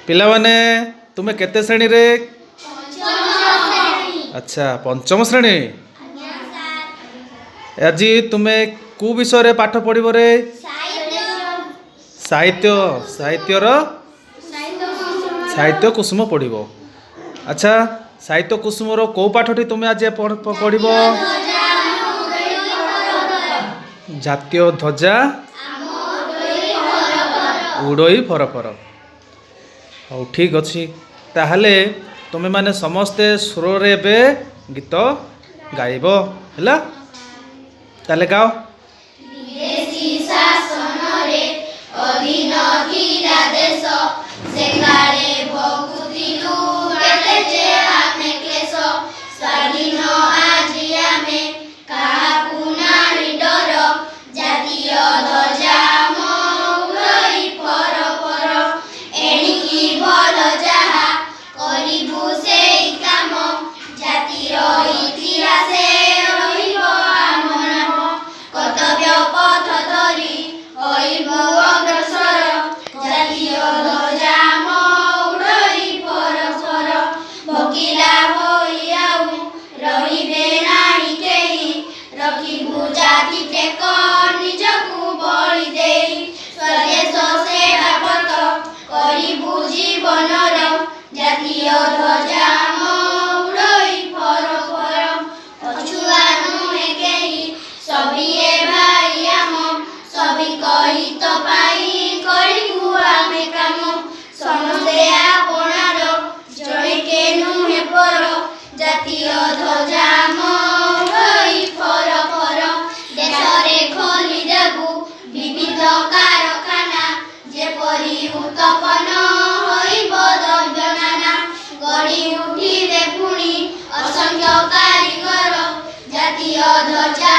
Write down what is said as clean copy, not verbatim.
पिला माने तुम्हें केते श्रेणी रे? अच्छा पंचम श्रेणी। आज तुम्हें कौ विषय रे पाठ पढ़िब रे? साहित्य साहित्यर साहित्य कुसुम पढ़िब। अच्छा साहित्य कुसुम रो कौ पाठटी तुम्हें आज पढ़िब? जातीय ध्वजा उड़ई फर फर। हाँ ठीक अच्छी ताहले तुम्हें माने समस्ते सुर रे बे गीत गाइब हैला ताले गाओ। विदेशी शासन रे अधीन थिला देश सेकाळे भोगुथिलु केते जे आमे क्लेश स्वाधीन आजी आमे काहाकु नाहि डर जातीय ध्वजा उड़ई फर फर एणिकी भल जाहा करिबु सेई काम जातीय इतिहासे रहिब आम नाम कर्तव्य पथ धरी हईबु अग्रसर जातीय ध्वजा उड़ई फर फर भोकिला होई आउ रहिबे नाही केही रखिबु जाति टेक निजकु बळि देई स्वदेश सेवा पथ करिबु जीवनर जातीय ध्वजा उड़ई फर फर पछुआ नुहे केही सबिए भाई आम सभी कहित पाई करिबु आमे काम समस्ते आपणार जणे के नुहे पर जातीय ध्वजा उड़ई फर फर देशरे खोली देबु विविध कारखाना जेपरि उत्पन्न हईब द्रव्य नाना गढ़ी उठिबे पुणी असंख्य कारीगर जातीय ध्वजा